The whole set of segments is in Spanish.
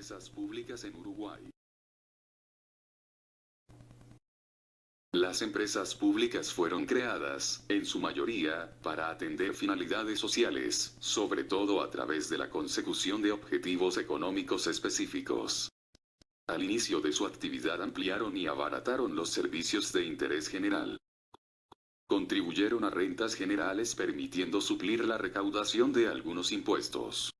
empresas públicas en Uruguay. Las empresas públicas fueron creadas, en su mayoría, para atender finalidades sociales, sobre todo a través de la consecución de objetivos económicos específicos. Al inicio de su actividad ampliaron y abarataron los servicios de interés general. Contribuyeron a rentas generales permitiendo suplir la recaudación de algunos impuestos.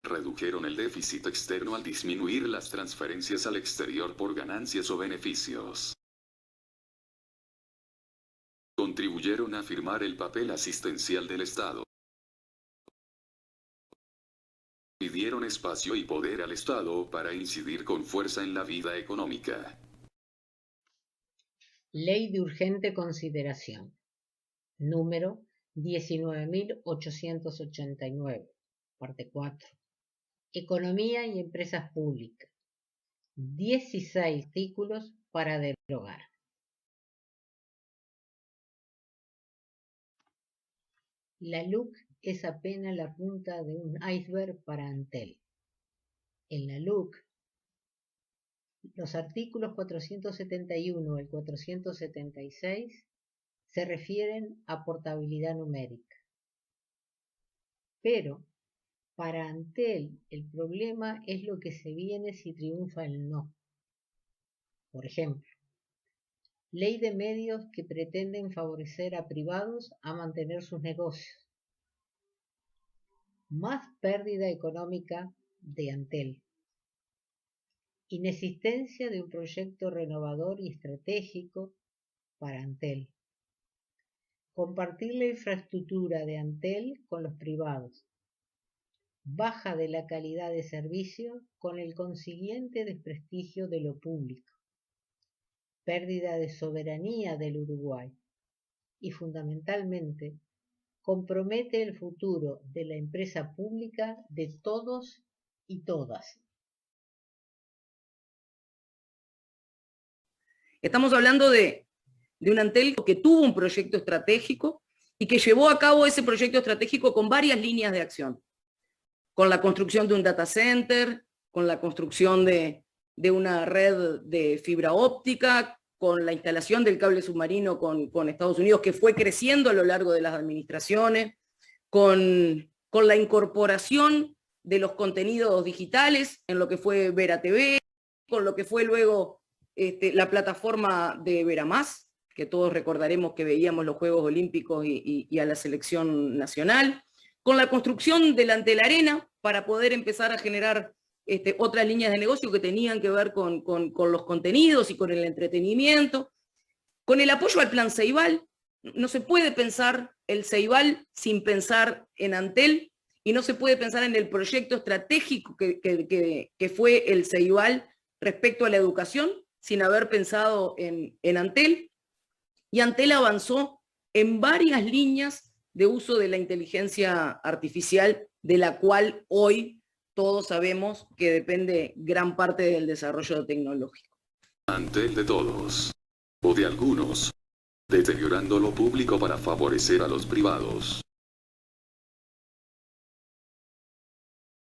Redujeron el déficit externo al disminuir las transferencias al exterior por ganancias o beneficios. Contribuyeron a afirmar el papel asistencial del Estado. Y dieron espacio y poder al Estado para incidir con fuerza en la vida económica. Ley de urgente consideración. Número 19.889. Parte 4. Economía y empresas públicas. 16 artículos para derogar. La LUC es apenas la punta de un iceberg para Antel. En la LUC, los artículos 471 al 476 se refieren a portabilidad numérica. Pero para Antel el problema es lo que se viene si triunfa el no. Por ejemplo, ley de medios que pretenden favorecer a privados a mantener sus negocios. Más pérdida económica de Antel. Inexistencia de un proyecto renovador y estratégico para Antel. Compartir la infraestructura de Antel con los privados. Baja de la calidad de servicio con el consiguiente desprestigio de lo público. Pérdida de soberanía del Uruguay. Y fundamentalmente, compromete el futuro de la empresa pública de todos y todas. Estamos hablando de un Antel que tuvo un proyecto estratégico y que llevó a cabo ese proyecto estratégico con varias líneas de acción. Con la construcción de un data center, con la construcción de una red de fibra óptica, con la instalación del cable submarino con Estados Unidos, que fue creciendo a lo largo de las administraciones, con la incorporación de los contenidos digitales en lo que fue Vera TV, con lo que fue luego la plataforma de Vera Más, que todos recordaremos que veíamos los Juegos Olímpicos y a la selección nacional, con la construcción de la Antel Arena para poder empezar a generar otras líneas de negocio que tenían que ver con los contenidos y con el entretenimiento, con el apoyo al plan Ceibal. No se puede pensar el Ceibal sin pensar en Antel, y no se puede pensar en el proyecto estratégico que fue el Ceibal respecto a la educación sin haber pensado en Antel. Y Antel avanzó en varias líneas de uso de la inteligencia artificial, de la cual hoy todos sabemos que depende gran parte del desarrollo tecnológico. Antel de todos, o de algunos, deteriorando lo público para favorecer a los privados.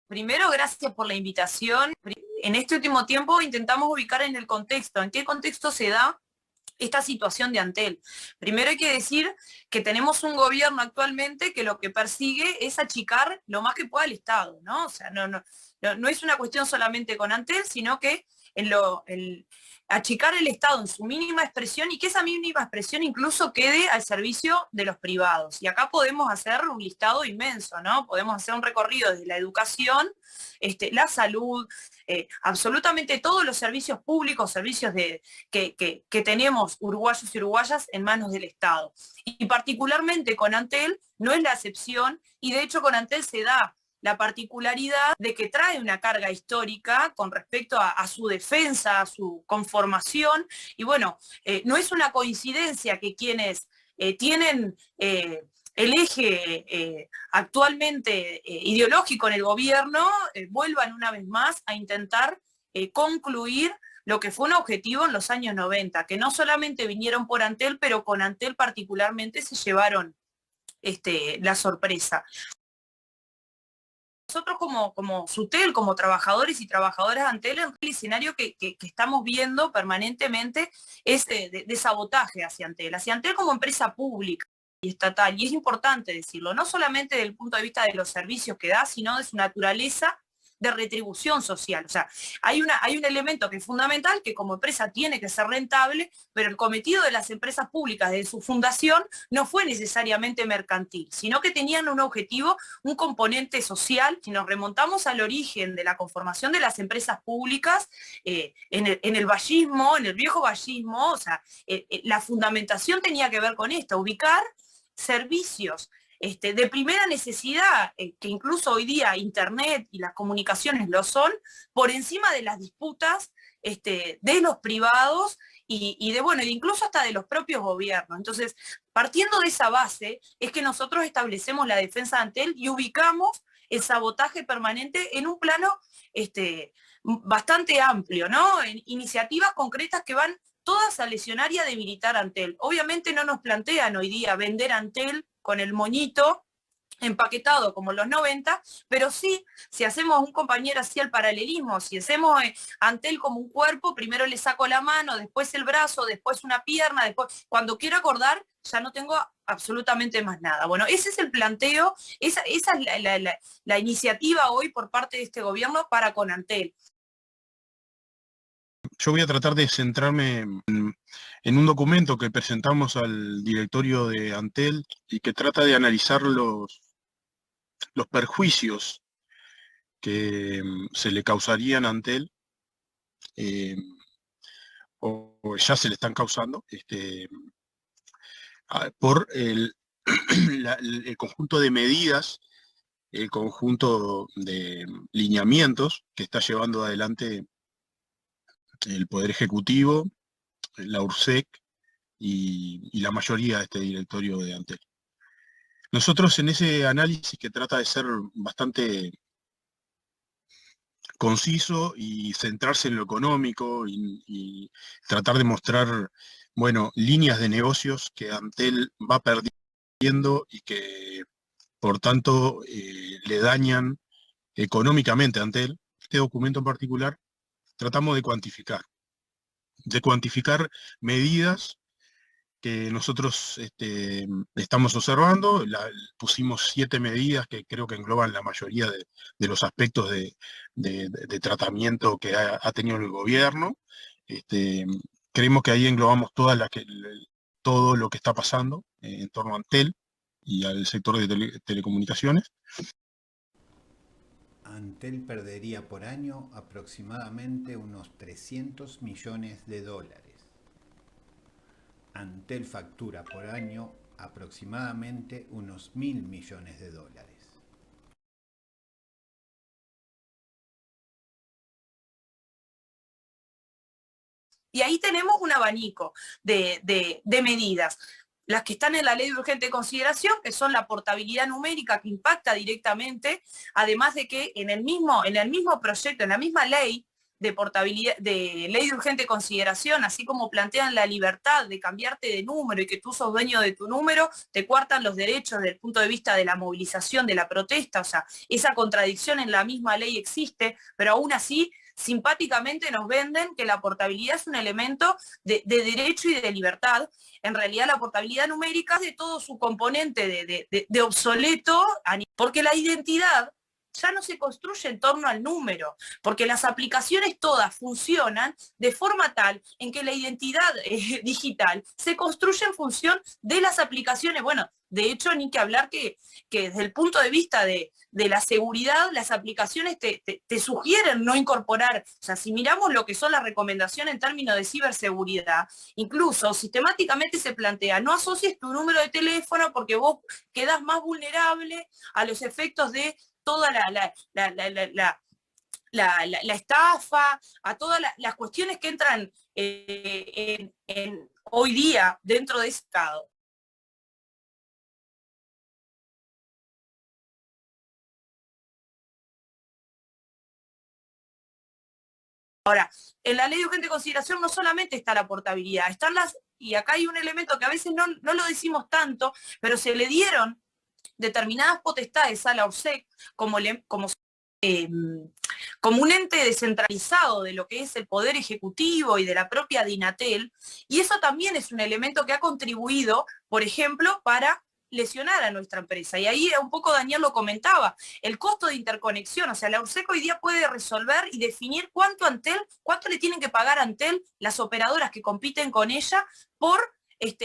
Primero, gracias por la invitación. En este último tiempo intentamos ubicar en el contexto, en qué contexto se da esta situación de Antel. Primero hay que decir que tenemos un gobierno actualmente que lo que persigue es achicar lo más que pueda el Estado, ¿no? O sea, no es una cuestión solamente con Antel, sino que achicar el Estado en su mínima expresión y que esa mínima expresión incluso quede al servicio de los privados. Y acá podemos hacer un listado inmenso, ¿no? Podemos hacer un recorrido desde la educación, la salud, absolutamente todos los servicios públicos, servicios que tenemos uruguayos y uruguayas en manos del Estado. Y particularmente con Antel no es la excepción, y de hecho con Antel se da la particularidad de que trae una carga histórica con respecto a su defensa, a su conformación, y bueno, no es una coincidencia que quienes tienen el eje actualmente ideológico en el gobierno vuelvan una vez más a intentar concluir lo que fue un objetivo en los años 90, que no solamente vinieron por Antel, pero con Antel particularmente se llevaron la sorpresa. nosotros como SUTEL, como trabajadores y trabajadoras de Antel, el escenario que estamos viendo permanentemente es de sabotaje hacia Antel como empresa pública y estatal. Y es importante decirlo, no solamente desde el punto de vista de los servicios que da, sino de su naturaleza de retribución social. O sea, hay un elemento que es fundamental, que como empresa tiene que ser rentable, pero el cometido de las empresas públicas desde su fundación no fue necesariamente mercantil, sino que tenían un objetivo, un componente social. Si nos remontamos al origen de la conformación de las empresas públicas, en el vallismo, en el viejo vallismo, o sea, la fundamentación tenía que ver con esto, ubicar servicios de primera necesidad, que incluso hoy día Internet y las comunicaciones lo son, por encima de las disputas de los privados y incluso hasta de los propios gobiernos. Entonces, partiendo de esa base, es que nosotros establecemos la defensa de Antel y ubicamos el sabotaje permanente en un plano bastante amplio, ¿no? En iniciativas concretas que van todas a lesionar y a debilitar Antel. Obviamente no nos plantean hoy día vender Antel con el moñito empaquetado como en los 90, pero sí, si hacemos un compañero así al paralelismo, si hacemos Antel como un cuerpo, primero le saco la mano, después el brazo, después una pierna, después, cuando quiero acordar, ya no tengo absolutamente más nada. Bueno, ese es el planteo, esa es la iniciativa hoy por parte de este gobierno para con Antel. Yo voy a tratar de centrarme en un documento que presentamos al directorio de Antel y que trata de analizar los perjuicios que se le causarían a Antel, o ya se le están causando, por el conjunto de medidas, el conjunto de lineamientos que está llevando adelante el Poder Ejecutivo, la URSEC y la mayoría de este directorio de Antel. Nosotros en ese análisis, que trata de ser bastante conciso y centrarse en lo económico y tratar de mostrar, bueno, líneas de negocios que Antel va perdiendo y que por tanto le dañan económicamente a Antel, este documento en particular, tratamos de cuantificar medidas que nosotros estamos observando. Pusimos 7 medidas que creo que engloban la mayoría de los aspectos de tratamiento que ha tenido el gobierno. Creemos que ahí englobamos todo lo que está pasando en torno a Antel y al sector de telecomunicaciones. Antel perdería por año aproximadamente unos 300 millones de dólares. Antel factura por año aproximadamente unos 1.000 millones de dólares. Y ahí tenemos un abanico de medidas. Las que están en la ley de urgente consideración, que son la portabilidad numérica, que impacta directamente, además de que en el mismo proyecto, en la misma ley de portabilidad, de ley de urgente consideración, así como plantean la libertad de cambiarte de número y que tú sos dueño de tu número, te coartan los derechos desde el punto de vista de la movilización, de la protesta. O sea, esa contradicción en la misma ley existe, pero aún así simpáticamente nos venden que la portabilidad es un elemento de derecho y de libertad. En realidad la portabilidad numérica es de todo su componente de obsoleto, porque la identidad ya no se construye en torno al número, porque las aplicaciones todas funcionan de forma tal en que la identidad digital se construye en función de las aplicaciones. Bueno, de hecho, ni que hablar que desde el punto de vista de la seguridad, las aplicaciones te sugieren no incorporar. O sea, si miramos lo que son las recomendaciones en términos de ciberseguridad, incluso sistemáticamente se plantea, no asocies tu número de teléfono porque vos quedás más vulnerable a los efectos de toda la estafa, a todas las cuestiones que entran hoy día dentro de ese estado. Ahora, en la ley de urgente consideración no solamente está la portabilidad, están y acá hay un elemento que a veces no lo decimos tanto, pero se le dieron determinadas potestades a la ORSEC como un ente descentralizado de lo que es el Poder Ejecutivo y de la propia DINATEL, y eso también es un elemento que ha contribuido, por ejemplo, para lesionar a nuestra empresa. Y ahí un poco Daniel lo comentaba, el costo de interconexión, o sea, la ORSEC hoy día puede resolver y definir cuánto le tienen que pagar a Antel las operadoras que compiten con ella por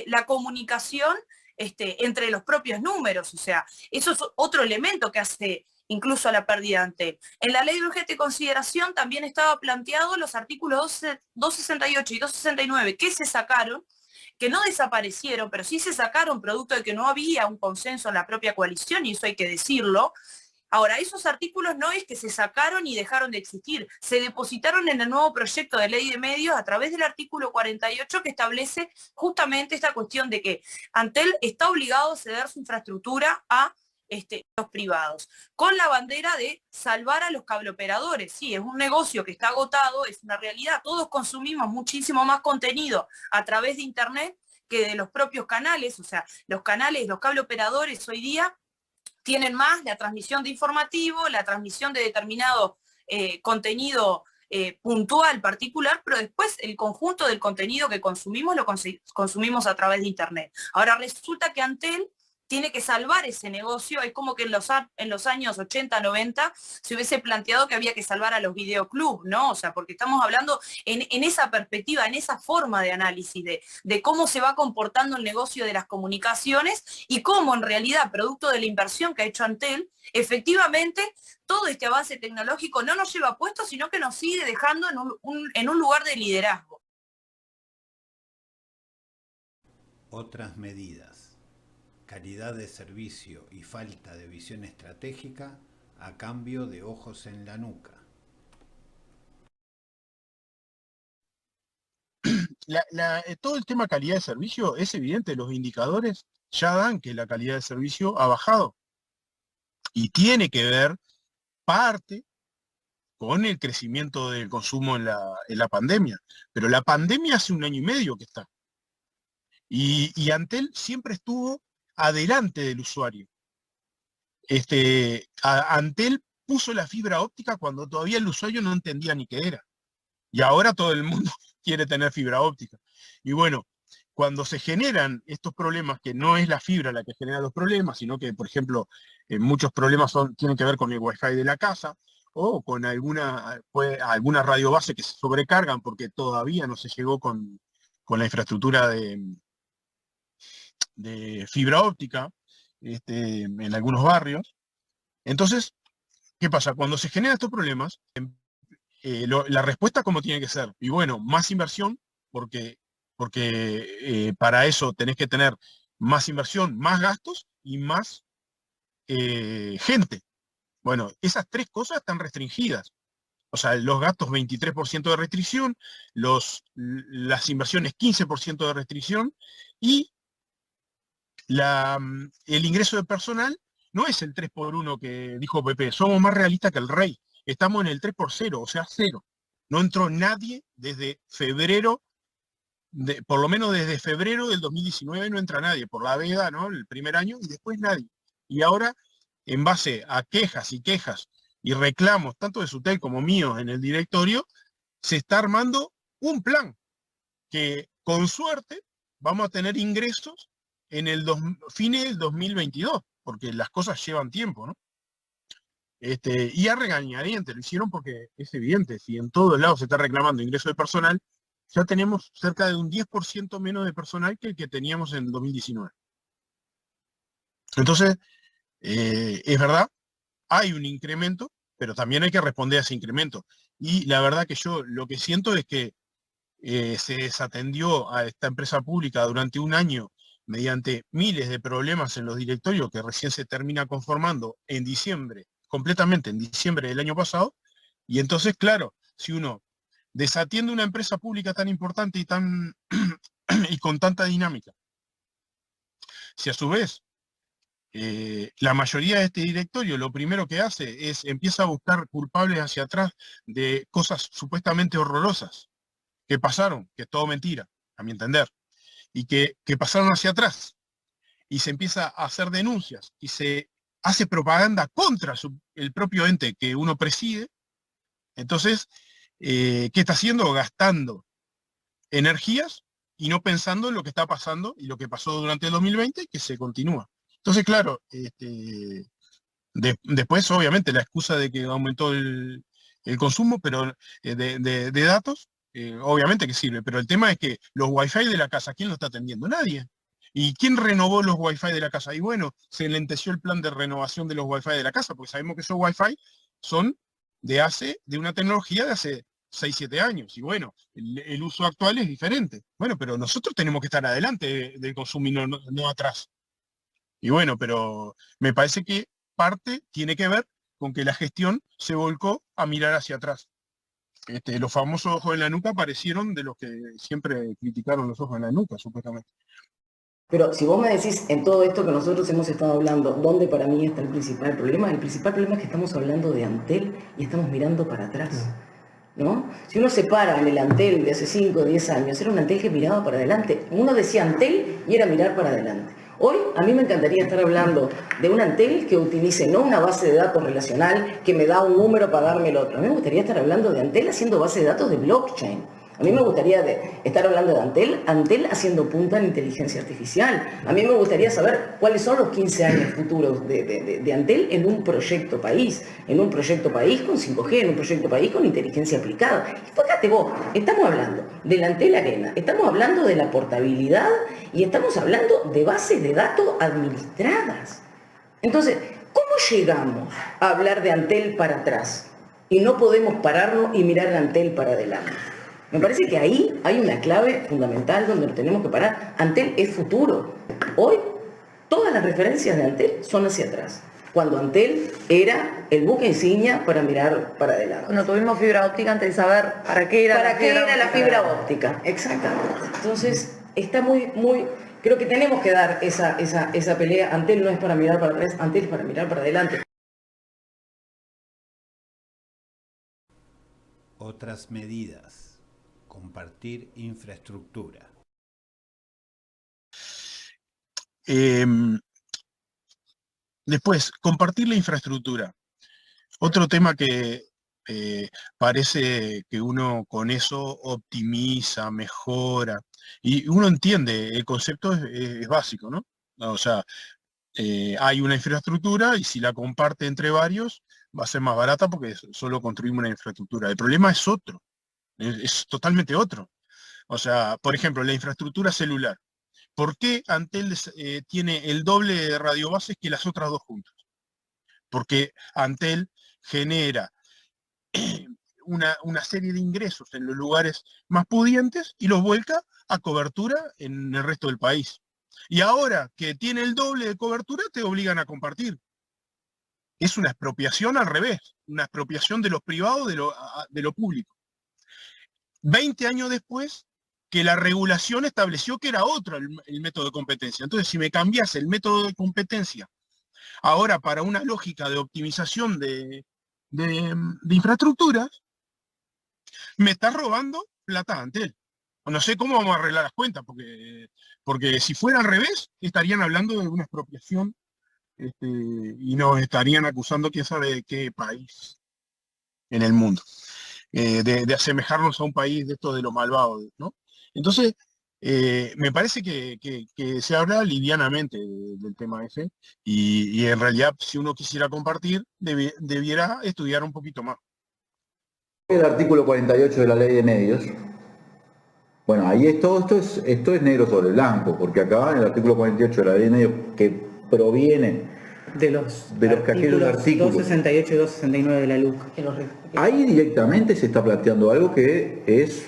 la comunicación entre los propios números, o sea, eso es otro elemento que hace incluso a la pérdida de Antel. En la ley de urgente consideración también estaba planteado los artículos 268 y 269 que se sacaron, que no desaparecieron, pero sí se sacaron producto de que no había un consenso en la propia coalición, y eso hay que decirlo. Ahora, esos artículos no es que se sacaron y dejaron de existir, se depositaron en el nuevo proyecto de ley de medios a través del artículo 48 que establece justamente esta cuestión de que Antel está obligado a ceder su infraestructura a los privados, con la bandera de salvar a los cableoperadores. Sí, es un negocio que está agotado, es una realidad, todos consumimos muchísimo más contenido a través de internet que de los propios canales, o sea, los cableoperadores hoy día tienen más la transmisión de informativo, la transmisión de determinado contenido puntual, particular, pero después el conjunto del contenido que consumimos lo consumimos a través de internet. Ahora resulta que Antel tiene que salvar ese negocio. Es como que en los años 80, 90 se hubiese planteado que había que salvar a los videoclubs, ¿no? O sea, porque estamos hablando en esa perspectiva, en esa forma de análisis de cómo se va comportando el negocio de las comunicaciones y cómo en realidad, producto de la inversión que ha hecho Antel, efectivamente todo este avance tecnológico no nos lleva a puestos, sino que nos sigue dejando en un lugar de liderazgo. Otras medidas. Calidad de servicio y falta de visión estratégica a cambio de ojos en la nuca. Todo el tema calidad de servicio es evidente, los indicadores ya dan que la calidad de servicio ha bajado y tiene que ver parte con el crecimiento del consumo en la pandemia, pero la pandemia hace 1 año y medio que está y Antel siempre estuvo adelante del usuario. Antel puso la fibra óptica cuando todavía el usuario no entendía ni qué era. Y ahora todo el mundo quiere tener fibra óptica. Y bueno, cuando se generan estos problemas, que no es la fibra la que genera los problemas, sino que, por ejemplo, muchos problemas tienen que ver con el Wi-Fi de la casa, o con alguna radio base que se sobrecargan porque todavía no se llegó con la infraestructura de fibra óptica en algunos barrios. Entonces, ¿qué pasa? Cuando se generan estos problemas, la respuesta ¿cómo tiene que ser? Y bueno, más inversión, porque para eso tenés que tener más inversión, más gastos y más gente. Bueno, esas 3 cosas están restringidas. O sea, los gastos 23% de restricción, las inversiones 15% de restricción, y el ingreso de personal no es el 3x1 que dijo Pepe, somos más realistas que el rey, estamos en el 3x0, o sea, 0. No entró nadie desde febrero, por lo menos desde febrero del 2019 no entra nadie, por la veda, ¿no? El primer año, y después nadie. Y ahora, en base a quejas y reclamos, tanto de Sutel como míos en el directorio, se está armando un plan que, con suerte, vamos a tener ingresos en el fines del 2022, porque las cosas llevan tiempo, ¿no? Y a regañadientes, lo hicieron porque es evidente, si en todos lados se está reclamando ingreso de personal, ya tenemos cerca de un 10% menos de personal que el que teníamos en 2019. Entonces, es verdad, hay un incremento, pero también hay que responder a ese incremento. Y la verdad que yo lo que siento es que se desatendió a esta empresa pública durante 1 año mediante miles de problemas en los directorios que recién se termina conformando en diciembre, completamente en diciembre del año pasado, y entonces, claro, si uno desatiende una empresa pública tan importante y con tanta dinámica, si a su vez la mayoría de este directorio lo primero que hace es empieza a buscar culpables hacia atrás de cosas supuestamente horrorosas que pasaron, que es todo mentira, a mi entender, y que pasaron hacia atrás, y se empieza a hacer denuncias y se hace propaganda contra el propio ente que uno preside, entonces, ¿qué está haciendo? Gastando energías y no pensando en lo que está pasando y lo que pasó durante el 2020 y que se continúa. Entonces, claro, después obviamente la excusa de que aumentó el consumo pero de datos, obviamente que sirve, pero el tema es que los wifi de la casa, ¿quién lo está atendiendo? Nadie. ¿Y quién renovó los wifi de la casa? Y bueno, se lenteció el plan de renovación de los wifi de la casa, porque sabemos que esos wifi son de una tecnología de hace 6, 7 años. Y bueno, el uso actual es diferente. Bueno, pero nosotros tenemos que estar adelante del consumo y no atrás. Y bueno, pero me parece que parte tiene que ver con que la gestión se volcó a mirar hacia atrás. Los famosos ojos en la nuca aparecieron de los que siempre criticaron los ojos en la nuca, supuestamente. Pero si vos me decís en todo esto que nosotros hemos estado hablando, ¿dónde para mí está el principal problema? El principal problema es que estamos hablando de Antel y estamos mirando para atrás, ¿no? Si uno se para en el Antel de hace 5 o 10 años, era un Antel que miraba para adelante. Uno decía Antel y era mirar para adelante. Hoy a mí me encantaría estar hablando de un Antel que utilice no una base de datos relacional que me da un número para darme el otro. A mí me gustaría estar hablando de Antel haciendo base de datos de blockchain. A mí me gustaría estar hablando de Antel haciendo punta en inteligencia artificial. A mí me gustaría saber cuáles son los 15 años futuros de Antel en un proyecto país con 5G, en un proyecto país con inteligencia aplicada. Y fíjate vos, estamos hablando del Antel Arena, estamos hablando de la portabilidad y estamos hablando de bases de datos administradas. Entonces, ¿cómo llegamos a hablar de Antel para atrás y no podemos pararnos y mirar el Antel para adelante? Me parece que ahí hay una clave fundamental donde nos tenemos que parar. Antel es futuro. Hoy, todas las referencias de Antel son hacia atrás. Cuando Antel era el buque insignia para mirar para adelante. Cuando tuvimos fibra óptica, antes de saber para qué era la fibra óptica. Exactamente. Entonces, está muy... Creo que tenemos que dar esa pelea. Antel no es para mirar para atrás, Antel es para mirar para adelante. Otras medidas. Compartir infraestructura. Después, compartir la infraestructura. Otro tema que parece que uno con eso optimiza, mejora, y uno entiende, el concepto es básico, ¿no? O sea, hay una infraestructura y si la comparte entre varios, va a ser más barata porque solo construimos una infraestructura. El problema es otro. Es totalmente otro. O sea, por ejemplo, la infraestructura celular. ¿Por qué Antel tiene el doble de radiobases que las otras dos juntas? Porque Antel genera una serie de ingresos en los lugares más pudientes y los vuelca a cobertura en el resto del país. Y ahora que tiene el doble de cobertura, te obligan a compartir. Es una expropiación al revés, una expropiación de los privados de lo público. 20 años después que la regulación estableció que era otro el método de competencia. Entonces, si me cambias el método de competencia ahora para una lógica de optimización de infraestructuras, me estás robando plata a Antel. No sé cómo vamos a arreglar las cuentas, porque si fuera al revés, estarían hablando de una expropiación y nos estarían acusando quién sabe de qué país en el mundo. De asemejarnos a un país de estos de los malvados, ¿no? Entonces, me parece que se habla livianamente del tema ese, y en realidad, si uno quisiera compartir, debiera estudiar un poquito más. El artículo 48 de la Ley de Medios, bueno, ahí esto es negro sobre blanco, porque acá en el artículo 48 de la Ley de Medios, que proviene de los aquellos artículos 268 y 269 de la LUC. Ahí directamente se está planteando algo que es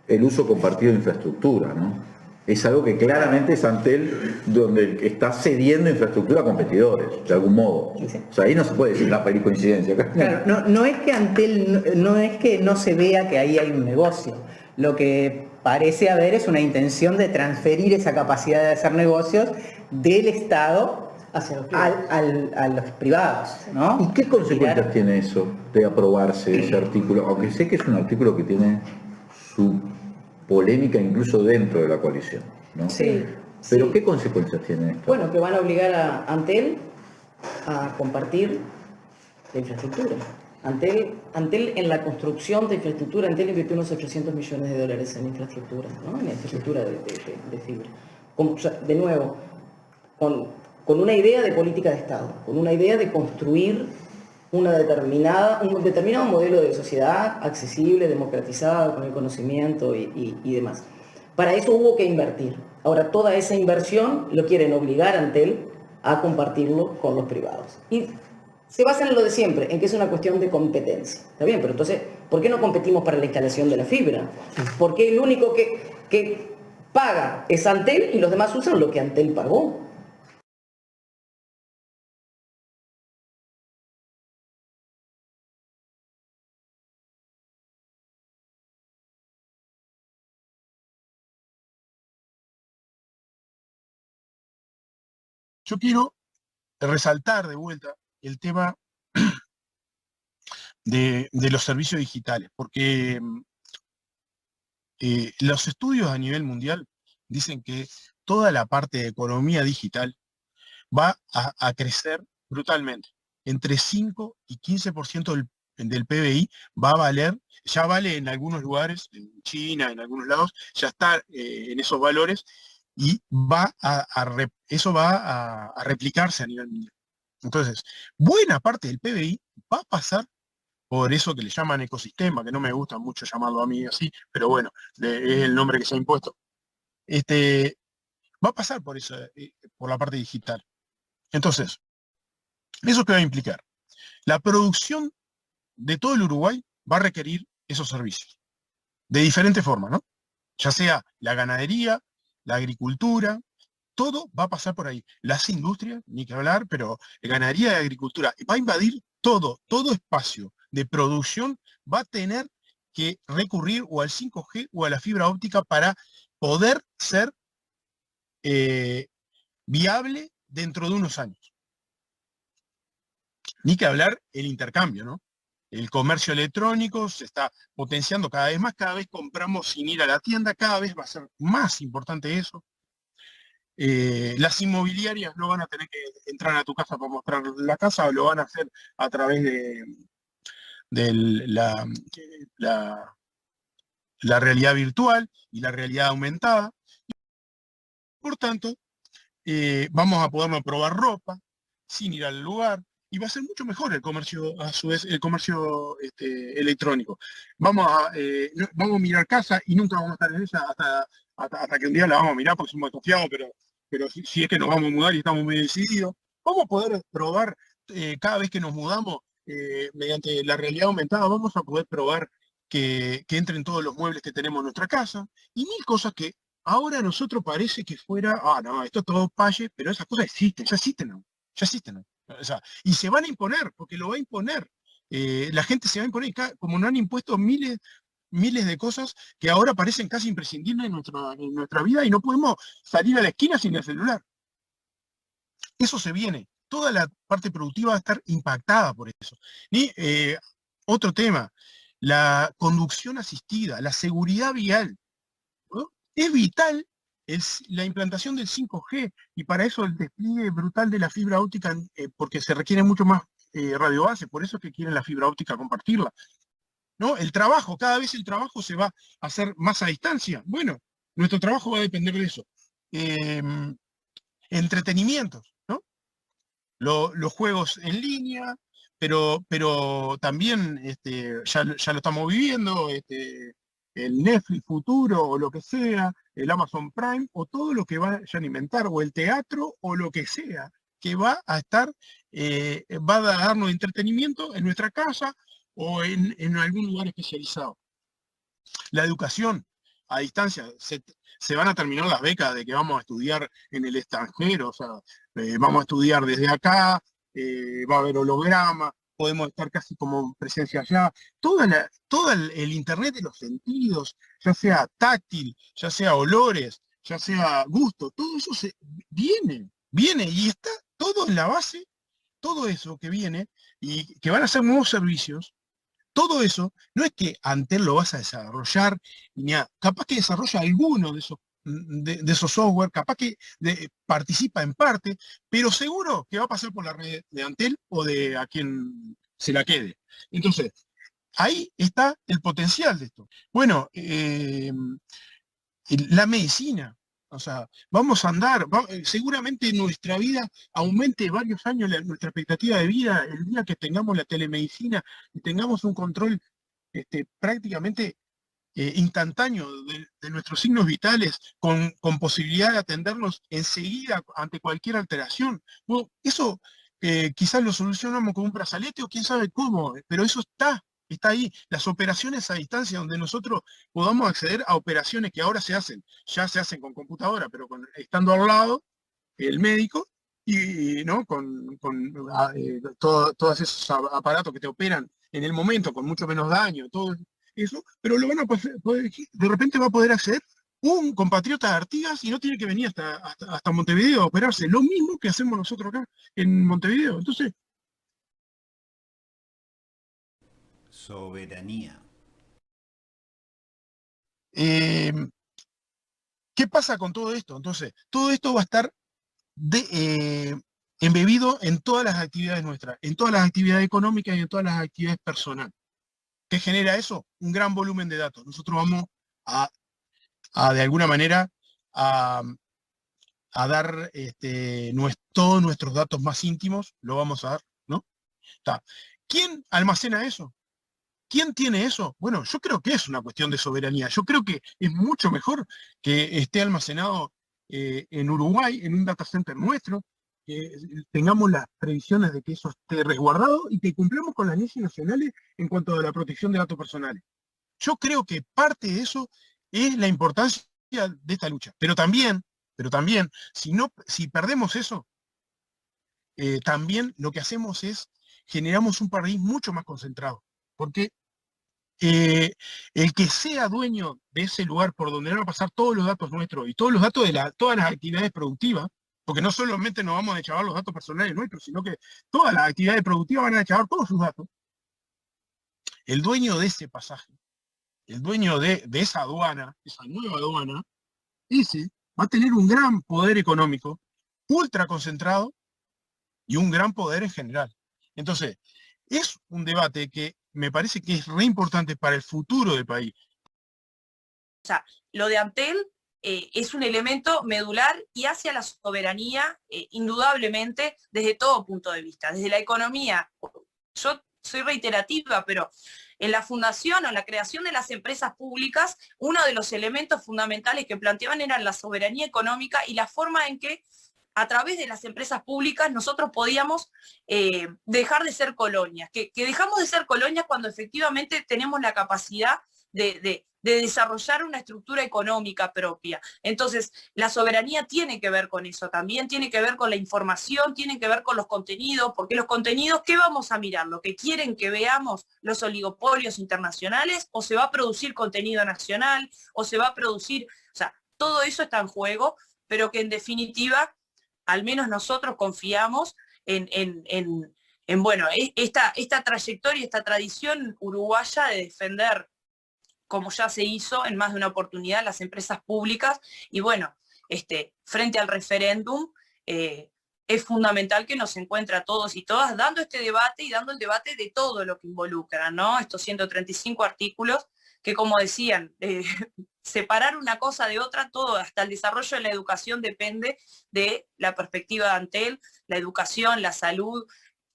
el uso compartido de infraestructura, ¿no? Es algo que claramente es Antel donde está cediendo infraestructura a competidores, de algún modo. Sí. O sea, ahí no se puede decir la coincidencia. Claro, no es que Antel, no es que no se vea que ahí hay un negocio. Lo que parece haber es una intención de transferir esa capacidad de hacer negocios del Estado a los privados, ¿no? ¿Y qué consecuencias tiene eso de aprobarse ese artículo? Aunque sé que es un artículo que tiene su polémica incluso dentro de la coalición, ¿no? Sí. ¿Pero Sí. qué consecuencias tiene esto? Bueno, que van a obligar a Antel a compartir la infraestructura. Antel en la construcción de infraestructura, Antel invirtió unos 800 millones de dólares en infraestructura, ¿no? En infraestructura de fibra. O sea, de nuevo, con una idea de política de Estado, con una idea de construir un determinado modelo de sociedad accesible, democratizado, con el conocimiento y demás. Para eso hubo que invertir. Ahora, toda esa inversión lo quieren obligar a Antel a compartirlo con los privados. Y se basa en lo de siempre, en que es una cuestión de competencia. ¿Está bien? Pero entonces, ¿por qué no competimos para la instalación de la fibra? Porque el único que paga es Antel y los demás usan lo que Antel pagó. Yo quiero resaltar de vuelta el tema de los servicios digitales, porque los estudios a nivel mundial dicen que toda la parte de economía digital va a crecer brutalmente. Entre 5 y 15% del PBI va a valer, ya vale en algunos lugares, en China, en algunos lados, ya está en esos valores, y eso va a replicarse a nivel mundial. Entonces, buena parte del PBI va a pasar por eso que le llaman ecosistema, que no me gusta mucho llamarlo a mí así, pero bueno, es el nombre que se ha impuesto. Va a pasar por eso, por la parte digital. Entonces, ¿eso qué va a implicar? La producción de todo el Uruguay va a requerir esos servicios, de diferentes formas, ¿no? Ya sea la ganadería, la agricultura, todo va a pasar por ahí. Las industrias, ni que hablar, pero ganadería y agricultura va a invadir todo espacio de producción, va a tener que recurrir o al 5G o a la fibra óptica para poder ser viable dentro de unos años. Ni que hablar el intercambio, ¿no? El comercio electrónico se está potenciando cada vez más, cada vez compramos sin ir a la tienda, cada vez va a ser más importante eso. Las inmobiliarias no van a tener que entrar a tu casa para mostrar la casa, lo van a hacer a través de la realidad virtual y la realidad aumentada. Por tanto, vamos a podernos probar ropa sin ir al lugar, y va a ser mucho mejor el comercio, a su vez, el comercio electrónico. Vamos a mirar casa y nunca vamos a estar en ella hasta que un día la vamos a mirar porque somos desconfiados, pero si es que nos vamos a mudar y estamos muy decididos, vamos a poder probar cada vez que nos mudamos, mediante la realidad aumentada, vamos a poder probar que entren todos los muebles que tenemos en nuestra casa, y mil cosas que ahora a nosotros parece que fuera, no, esto es todo paye, pero esas cosas existen, ya existen, ¿no? Ya existen, ¿no? O sea, y se van a imponer, porque lo va a imponer. La gente se va a imponer, como no han impuesto miles de cosas que ahora parecen casi imprescindibles en nuestra vida, y no podemos salir a la esquina sin el celular. Eso se viene. Toda la parte productiva va a estar impactada por eso. Y otro tema, la conducción asistida, la seguridad vial, ¿no? Es vital la implantación del 5G, y para eso el despliegue brutal de la fibra óptica, porque se requiere mucho más radiobase, por eso es que quieren la fibra óptica compartirla, ¿no? El trabajo, cada vez el trabajo se va a hacer más a distancia. Bueno, nuestro trabajo va a depender de eso. Entretenimientos, ¿no? Los juegos en línea, pero también ya lo estamos viviendo, el Netflix futuro o lo que sea, el Amazon Prime o todo lo que vayan a inventar, o el teatro o lo que sea, que va a estar, va a darnos entretenimiento en nuestra casa o en algún lugar especializado. La educación a distancia, se van a terminar las becas de que vamos a estudiar en el extranjero, o sea, vamos a estudiar desde acá, va a haber holograma, podemos estar casi como presencia allá, todo el internet de los sentidos, ya sea táctil, ya sea olores, ya sea gusto, todo eso viene y está todo en la base, todo eso que viene y que van a ser nuevos servicios. Todo eso no es que Antel lo vas a desarrollar, capaz que desarrolla alguno de de esos software, capaz que participa en parte, pero seguro que va a pasar por la red de Antel o de a quien se la quede. Entonces, ahí está el potencial de esto. Bueno, la medicina, o sea, vamos a andar, seguramente nuestra vida aumente varios años nuestra expectativa de vida el día que tengamos la telemedicina y tengamos un control prácticamente instantáneo de nuestros signos vitales con posibilidad de atendernos enseguida ante cualquier alteración. Bueno, eso quizás lo solucionamos con un brazalete o quién sabe cómo, pero eso está ahí. Las operaciones a distancia donde nosotros podamos acceder a operaciones que ahora ya se hacen con computadora, pero estando al lado el médico y ¿no? Todos esos aparatos que te operan en el momento con mucho menos daño, todo eso, pero lo van a poder, de repente va a poder acceder un compatriota de Artigas y no tiene que venir hasta Montevideo a operarse, lo mismo que hacemos nosotros acá en Montevideo. Entonces, soberanía. ¿qué pasa con todo esto? Entonces, todo esto va a estar embebido en todas las actividades nuestras, en todas las actividades económicas y en todas las actividades personales. ¿Qué genera eso? Un gran volumen de datos. Nosotros vamos de alguna manera, a dar todos nuestros datos más íntimos, lo vamos a dar, ¿no? ¿Quién almacena eso? ¿Quién tiene eso? Bueno, yo creo que es una cuestión de soberanía. Yo creo que es mucho mejor que esté almacenado en Uruguay, en un data center nuestro, que tengamos las previsiones de que eso esté resguardado y que cumplamos con las leyes nacionales en cuanto a la protección de datos personales. Yo creo que parte de eso es la importancia de esta lucha. Pero también, si perdemos eso, también lo que hacemos es generamos un país mucho más concentrado. Porque el que sea dueño de ese lugar por donde van a pasar todos los datos nuestros y todos los datos de todas las actividades productivas, porque no solamente nos vamos a deschavar los datos personales nuestros, sino que todas las actividades productivas van a deschavar todos sus datos. El dueño de ese pasaje, el dueño de esa aduana, esa nueva aduana, ese va a tener un gran poder económico, ultra concentrado y un gran poder en general. Entonces, es un debate que me parece que es re importante para el futuro del país. O sea, lo de Antel es un elemento medular y hacia la soberanía, indudablemente, desde todo punto de vista. Desde la economía, yo soy reiterativa, pero en la fundación o la creación de las empresas públicas, uno de los elementos fundamentales que planteaban era la soberanía económica y la forma en que a través de las empresas públicas nosotros podíamos dejar de ser colonias, que dejamos de ser colonias cuando efectivamente tenemos la capacidad de desarrollar una estructura económica propia. Entonces, la soberanía tiene que ver con eso, también tiene que ver con la información, tiene que ver con los contenidos, porque los contenidos, ¿qué vamos a mirar? ¿Lo que quieren que veamos los oligopolios internacionales? ¿O se va a producir contenido nacional? ¿O se va a producir? O sea, todo eso está en juego, pero que en definitiva, al menos nosotros confiamos en bueno, esta trayectoria, esta tradición uruguaya de defender, como ya se hizo en más de una oportunidad, las empresas públicas. Y bueno, frente al referéndum, es fundamental que nos encuentre a todos y todas dando este debate y dando el debate de todo lo que involucra, ¿no? Estos 135 artículos que, como decían, separar una cosa de otra, todo, hasta el desarrollo de la educación depende de la perspectiva de Antel, la educación, la salud,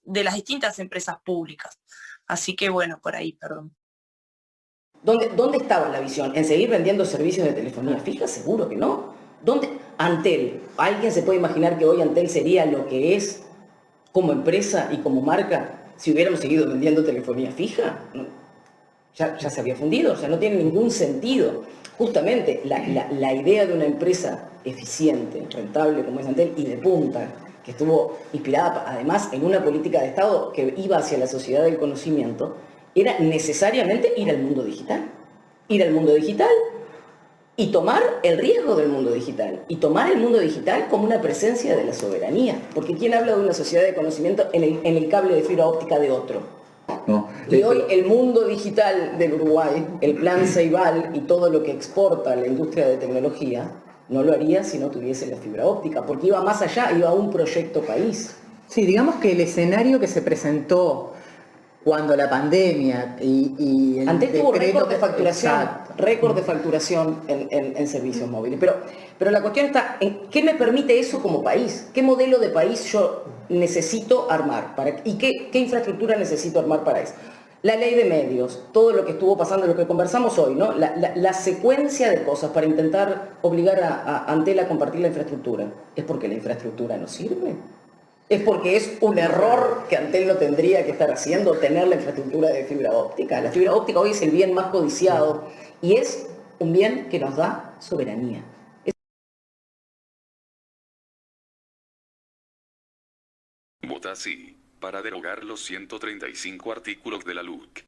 de las distintas empresas públicas. Así que bueno, por ahí, perdón. ¿Dónde estaba la visión? ¿En seguir vendiendo servicios de telefonía fija? Seguro que no. ¿Dónde? Antel. ¿Alguien se puede imaginar que hoy Antel sería lo que es como empresa y como marca si hubiéramos seguido vendiendo telefonía fija? Ya se había fundido, o sea, no tiene ningún sentido. Justamente la idea de una empresa eficiente, rentable como es Antel y de punta, que estuvo inspirada además en una política de Estado que iba hacia la sociedad del conocimiento, era necesariamente ir al mundo digital. Ir al mundo digital y tomar el riesgo del mundo digital. Y tomar el mundo digital como una presencia de la soberanía. Porque ¿quién habla de una sociedad de conocimiento en el cable de fibra óptica de otro? No. Y hoy el mundo digital del Uruguay, el plan Ceibal y todo lo que exporta la industria de tecnología, no lo haría si no tuviese la fibra óptica, porque iba más allá, iba a un proyecto país. Sí, digamos que el escenario que se presentó cuando la pandemia y el Antes tuvo decreto récord de facturación en servicios móviles. Pero la cuestión está en qué me permite eso como país, qué modelo de país yo necesito armar y qué infraestructura necesito armar para eso. La ley de medios, todo lo que estuvo pasando, lo que conversamos hoy, ¿no? La secuencia de cosas para intentar obligar a Antel a compartir la infraestructura. ¿Es porque la infraestructura no sirve? ¿Es porque es un error que Antel no tendría que estar haciendo, tener la infraestructura de fibra óptica? La fibra óptica hoy es el bien más codiciado y es un bien que nos da soberanía. Vota sí para derogar los 135 artículos de la LUC.